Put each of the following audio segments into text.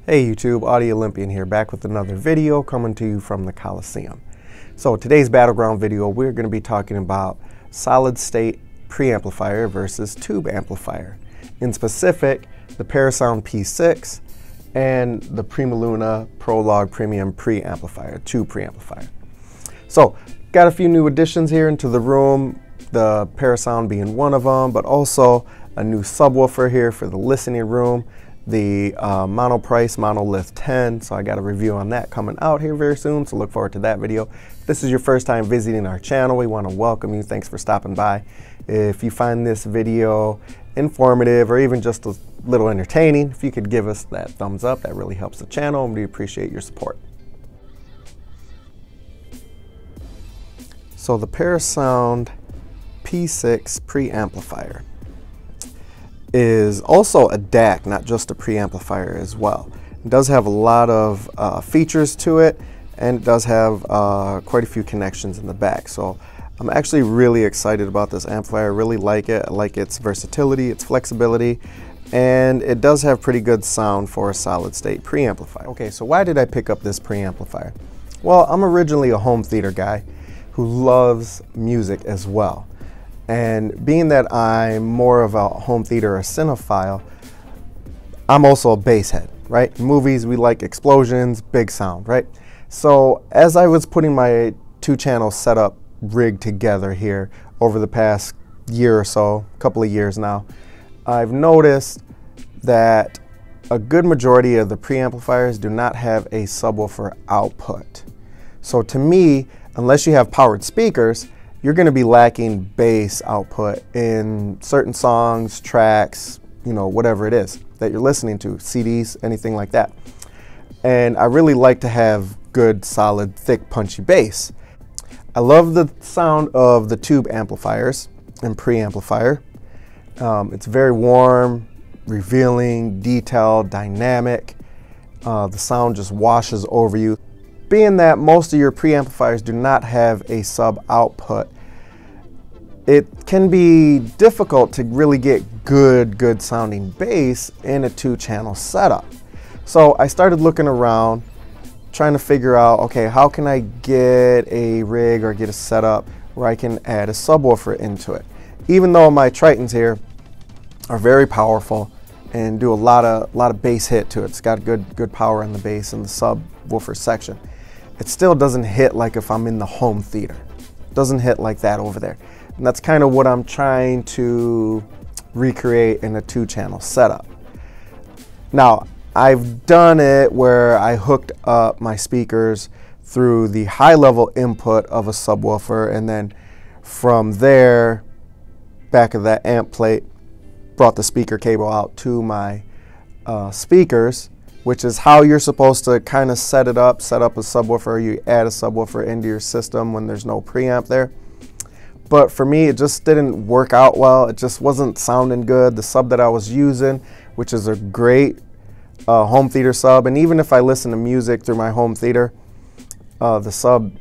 Hey YouTube, Audio Olympian here, back with another video coming to you from the Coliseum. So today's battleground video, we're going to be talking about solid state preamplifier versus tube amplifier. In specific, the Parasound P6 and the Primaluna Prologue Premium Preamplifier, tube preamplifier. So got a few new additions here into the room, the Parasound being one of them, but also a new subwoofer here for the listening room. The Monoprice Monolith 10, so I got a review on that coming out here very soon, so look forward to that video. If this is your first time visiting our channel, we want to welcome you. Thanks for stopping by. If you find this video informative or even just a little entertaining, if you could give us that thumbs up, that really helps the channel, and we appreciate your support. So the Parasound P6 preamplifier is also a DAC, not just a preamplifier as well. It does have a lot of features to it, and it does have quite a few connections in the back. So I'm actually really excited about this amplifier. I really like it. I like its versatility, its flexibility, and it does have pretty good sound for a solid state preamplifier. Okay, so why did I pick up this preamplifier? Well, I'm originally a home theater guy who loves music as well. And being that I'm more of a home theater or cinephile, I'm also a bass head, right? In movies, we like explosions, big sound, right? So as I was putting my two-channel setup rig together here over the past year or so, couple of years now, I've noticed that a good majority of the preamplifiers do not have a subwoofer output. So to me, unless you have powered speakers, you're going to be lacking bass output in certain songs, tracks, you know, whatever it is that you're listening to, CDs, anything like that. And I really like to have good, solid, thick, punchy bass. I love the sound of the tube amplifiers and preamplifier. It's very warm, revealing, detailed, dynamic. The sound just washes over you. Being that most of your preamplifiers do not have a sub output, it can be difficult to really get good sounding bass in a two-channel setup. So I started looking around, trying to figure out, okay, how can I get a rig or get a setup where I can add a subwoofer into it? Even though my Tritons here are very powerful and do a lot of bass hit to it. It's got good power in the bass and the subwoofer section. It still doesn't hit like if I'm in the home theater. It doesn't hit like that over there. And that's kind of what I'm trying to recreate in a two-channel setup. Now, I've done it where I hooked up my speakers through the high-level input of a subwoofer, and then from there, back of that amp plate, brought the speaker cable out to my speakers, which is how you're supposed to kind of set up a subwoofer. You add a subwoofer into your system when there's no preamp there. But for me, it just didn't work out well. It just wasn't sounding good. The sub that I was using, which is a great home theater sub, and even if I listen to music through my home theater, the sub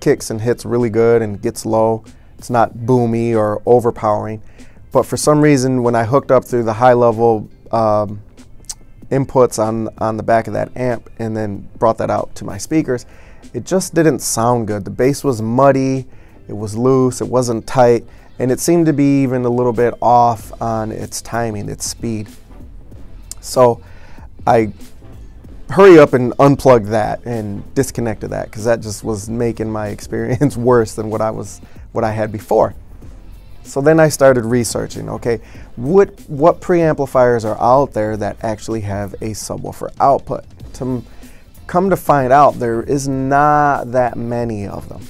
kicks and hits really good and gets low. It's not boomy or overpowering. But for some reason, when I hooked up through the high-level inputs on the back of that amp and then brought that out to my speakers, it just didn't sound good. The bass was muddy, it was loose, it wasn't tight, and it seemed to be even a little bit off on its timing, its speed. So I hurry up and unplugged that and disconnected that, because that just was making my experience worse than what I had before. So then I started researching, okay, what preamplifiers are out there that actually have a subwoofer output? To come to find out, there is not that many of them.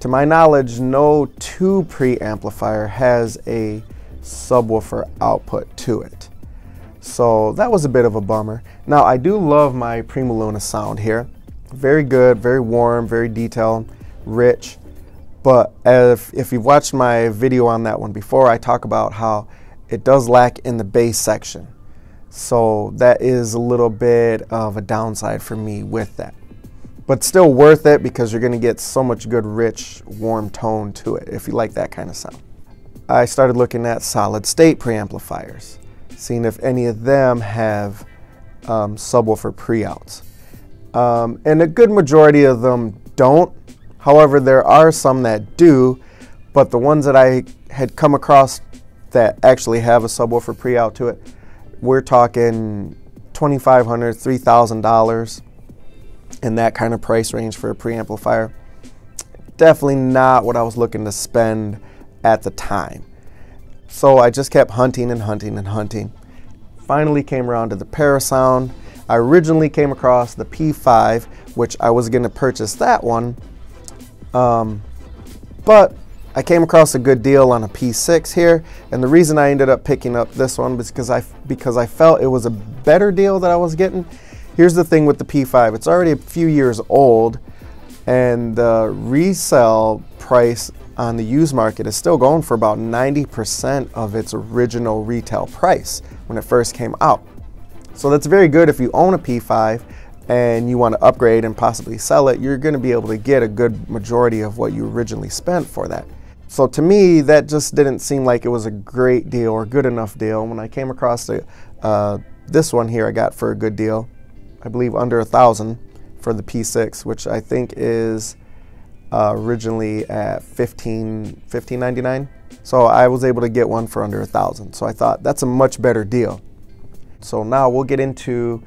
To my knowledge, no tube preamplifier has a subwoofer output to it. So that was a bit of a bummer. Now, I do love my Primaluna sound here. Very good, very warm, very detailed, rich. But if you've watched my video on that one before, I talk about how it does lack in the bass section. So that is a little bit of a downside for me with that. But still worth it, because you're going to get so much good, rich, warm tone to it if you like that kind of sound. I started looking at solid state preamplifiers, seeing if any of them have subwoofer pre-outs. And a good majority of them don't. However, there are some that do, but the ones that I had come across that actually have a subwoofer pre-out to it, we're talking $2,500, $3,000 in that kind of price range for a preamplifier. Definitely not what I was looking to spend at the time. So I just kept hunting and hunting and hunting. Finally came around to the Parasound. I originally came across the P5, which I was going to purchase that one, but I came across a good deal on a P6 here, and the reason I ended up picking up this one was because I felt it was a better deal that I was getting. Here's the thing with the P5, it's already a few years old, and the resale price on the used market is still going for about 90% of its original retail price when it first came out. So that's very good if you own a P5 and you want to upgrade and possibly sell it. You're going to be able to get a good majority of what you originally spent for that. So to me, that just didn't seem like it was a great deal or good enough deal. When I came across this one here, I got for a good deal. I believe under $1,000 for the P6, which I think is originally at $15.99. So I was able to get one for under $1,000. So I thought that's a much better deal. So now we'll get into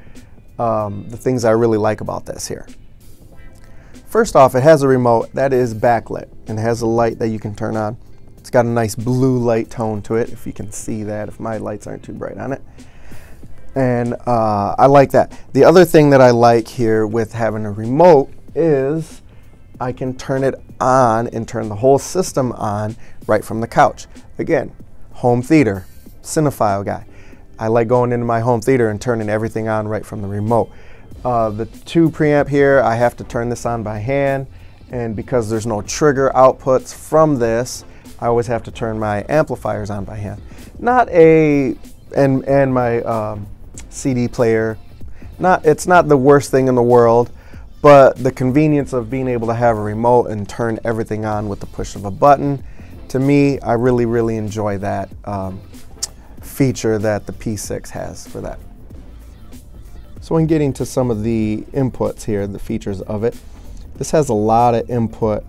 the things I really like about this here. First off, it has a remote that is backlit and it has a light that you can turn on. It's got a nice blue light tone to it, if you can see that, if my lights aren't too bright on it. And I like that. The other thing that I like here with having a remote is I can turn it on and turn the whole system on right from the couch. Again, home theater, cinephile guy. I like going into my home theater and turning everything on right from the remote. The 2 preamp here, I have to turn this on by hand, and because there's no trigger outputs from this, I always have to turn my amplifiers on by hand. And my CD player. It's not the worst thing in the world, but the convenience of being able to have a remote and turn everything on with the push of a button, to me, I really, really enjoy that feature that the P6 has for that. So in getting to some of the inputs here, the features of it, this has a lot of input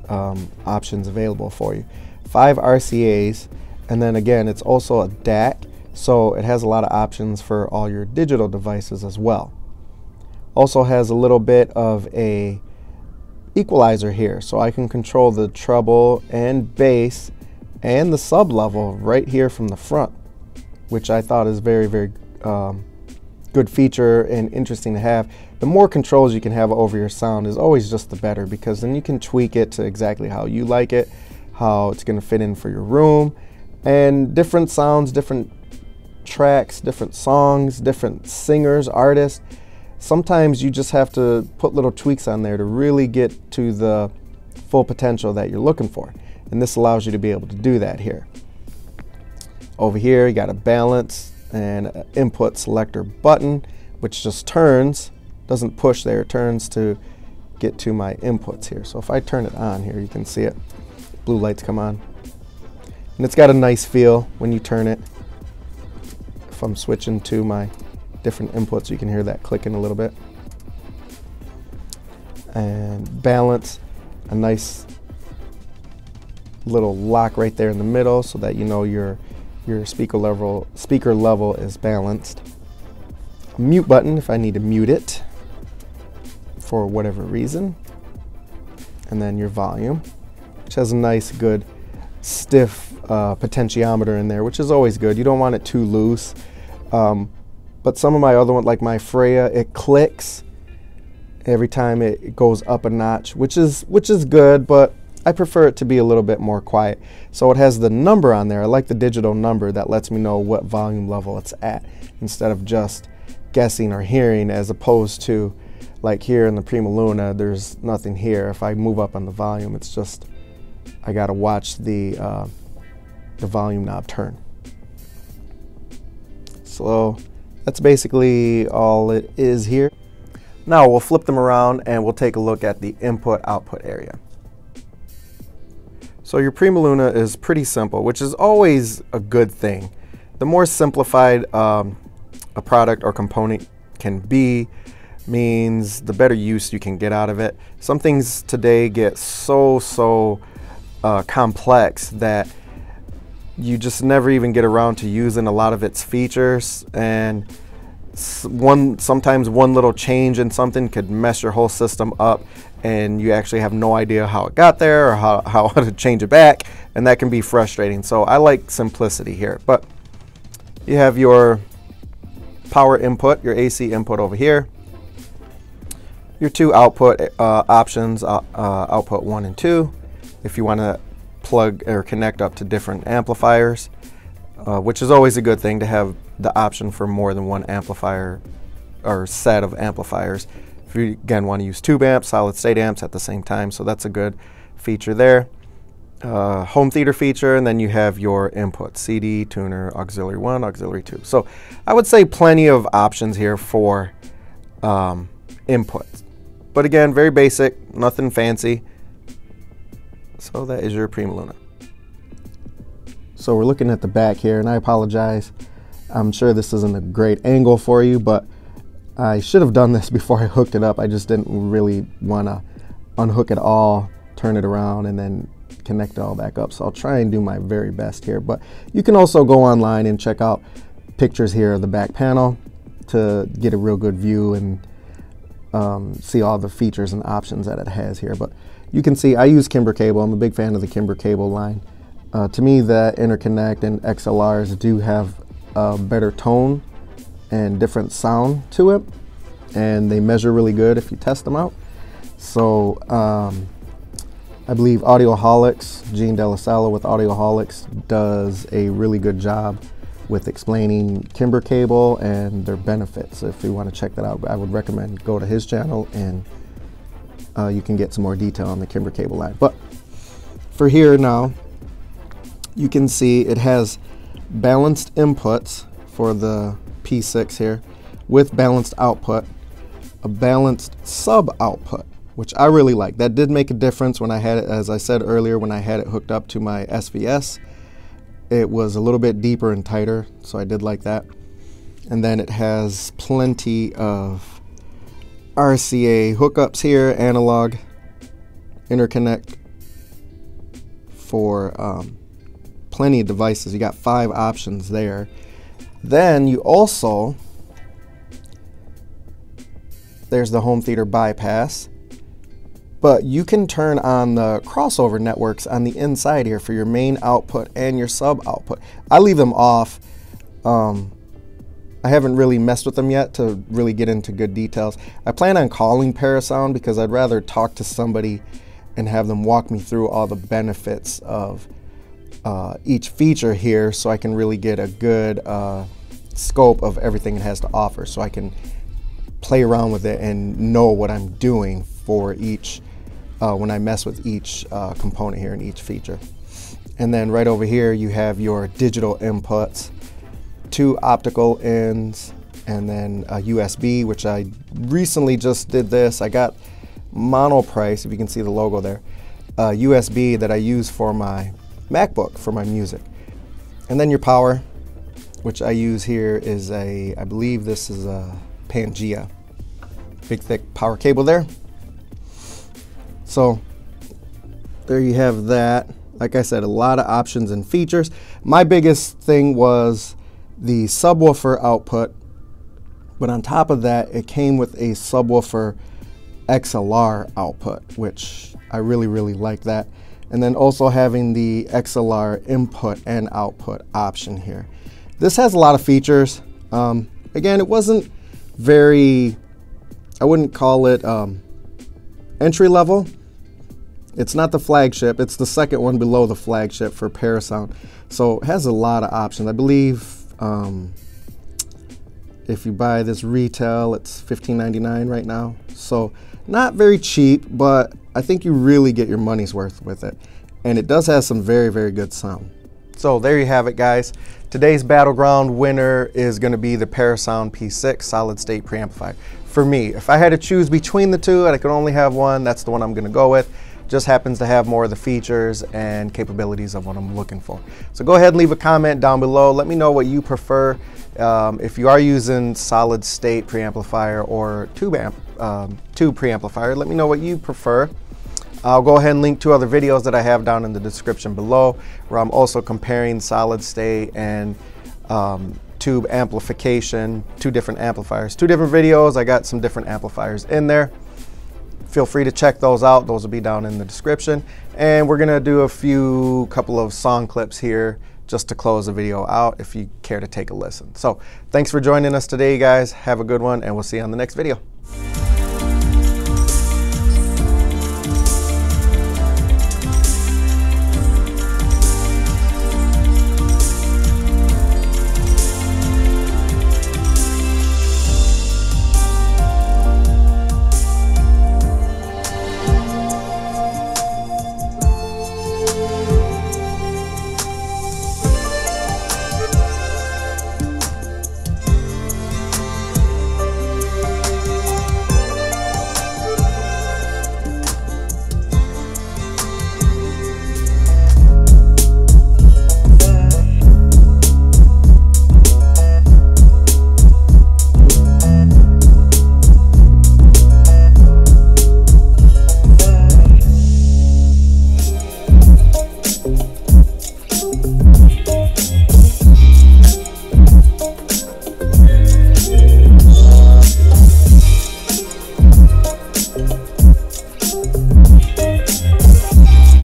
options available for you. 5 RCAs, and then again, it's also a DAC, so it has a lot of options for all your digital devices as well. Also has a little bit of a equalizer here, so I can control the treble and bass and the sub level right here from the front, which I thought is very, very good feature and interesting to have. The more controls you can have over your sound is always just the better, because then you can tweak it to exactly how you like it, how it's going to fit in for your room, and different sounds, different tracks, different songs, different singers, artists. Sometimes you just have to put little tweaks on there to really get to the full potential that you're looking for, and this allows you to be able to do that here. Over here you got a balance and an input selector button, which just turns, doesn't push there, it turns to get to my inputs here. So if I turn it on here, you can see it, blue lights come on, and it's got a nice feel when you turn it. If I'm switching to my different inputs, you can hear that clicking a little bit. And balance, a nice little lock right there in the middle so that you know your speaker level is balanced. A mute button if I need to mute it for whatever reason. And then your volume, which has a nice good stiff potentiometer in there, which is always good. You don't want it too loose. But some of my other ones, like my Freya, it clicks every time it goes up a notch, which is good, but I prefer it to be a little bit more quiet. So it has the number on there. I like the digital number that lets me know what volume level it's at, instead of just guessing or hearing, as opposed to like here in the Primaluna, there's nothing here. If I move up on the volume, it's just, I gotta watch the volume knob turn. So that's basically all it is here. Now we'll flip them around and we'll take a look at the input-output area. So your Primaluna is pretty simple, which is always a good thing. The more simplified a product or component can be means the better use you can get out of it. Some things today get so complex that you just never even get around to using a lot of its features, and sometimes one little change in something could mess your whole system up, and you actually have no idea how it got there or how to change it back, and that can be frustrating. So I like simplicity here. But you have your power input, your AC input over here, your two output options, output 1 and 2, if you want to plug or connect up to different amplifiers, which is always a good thing to have the option for more than one amplifier or set of amplifiers. If you again want to use tube amps, solid state amps at the same time, so that's a good feature there. Home theater feature, and then you have your input, CD, tuner, auxiliary 1, auxiliary 2. So I would say plenty of options here for inputs. But again, very basic, nothing fancy. So that is your Primaluna. So we're looking at the back here, and I apologize. I'm sure this isn't a great angle for you, but I should have done this before I hooked it up. I just didn't really want to unhook it all, turn it around, and then connect it all back up. So I'll try and do my very best here. But you can also go online and check out pictures here of the back panel to get a real good view and see all the features and options that it has here. But you can see I use Kimber cable. I'm a big fan of the Kimber cable line. To me, the interconnect and XLRs do have a better tone and different sound to it, and they measure really good if you test them out. So I believe Audioholics, Gene Delasala with Audioholics, does a really good job with explaining Kimber cable and their benefits. If you want to check that out, I would recommend go to his channel, and you can get some more detail on the Kimber cable line. But for here now, you can see it has balanced inputs for the P6 here with balanced output, a balanced sub output, which I really like. That did make a difference when I had it, as I said earlier, when I had it hooked up to my SVS. It was a little bit deeper and tighter, so I did like that. And then it has plenty of RCA hookups here, analog interconnect for plenty of devices. You got 5 options there. Then you also, there's the home theater bypass, but you can turn on the crossover networks on the inside here for your main output and your sub output. I leave them off. I haven't really messed with them yet to really get into good details. I plan on calling Parasound because I'd rather talk to somebody and have them walk me through all the benefits of each feature here, so I can really get a good scope of everything it has to offer, so I can play around with it and know what I'm doing for each when I mess with each component here in each feature. And then right over here you have your digital inputs, 2 optical ends, and then a USB, which I recently just did this. I got Monoprice, if you can see the logo there, USB that I use for my MacBook for my music. And then your power, which I use here, is I believe this is a Pangea, big thick power cable there. So there you have that. Like I said, a lot of options and features. My biggest thing was the subwoofer output, but on top of that, it came with a subwoofer XLR output, which I really like that. And then also having the XLR input and output option here. This has a lot of features. Again, it wasn't very, I wouldn't call it entry level. It's not the flagship, it's the second one below the flagship for Parasound. So it has a lot of options. I believe if you buy this retail, it's $15.99 right now. So not very cheap, but I think you really get your money's worth with it. And it does have some very good sound. So there you have it, guys. Today's battleground winner is going to be the Parasound P6 solid state preamplifier. For me, if I had to choose between the two and I could only have one, that's the one I'm going to go with. just happens to have more of the features and capabilities of what I'm looking for. So go ahead and leave a comment down below. Let me know what you prefer. If you are using solid state preamplifier or tube preamplifier, let me know what you prefer. I'll go ahead and link 2 other videos that I have down in the description below, where I'm also comparing solid state and tube amplification, 2 different amplifiers, 2 different videos. I got some different amplifiers in there. Feel free to check those out. Those will be down in the description. And we're gonna do a couple of song clips here just to close the video out if you care to take a listen. So thanks for joining us today, guys. Have a good one, and we'll see you on the next video.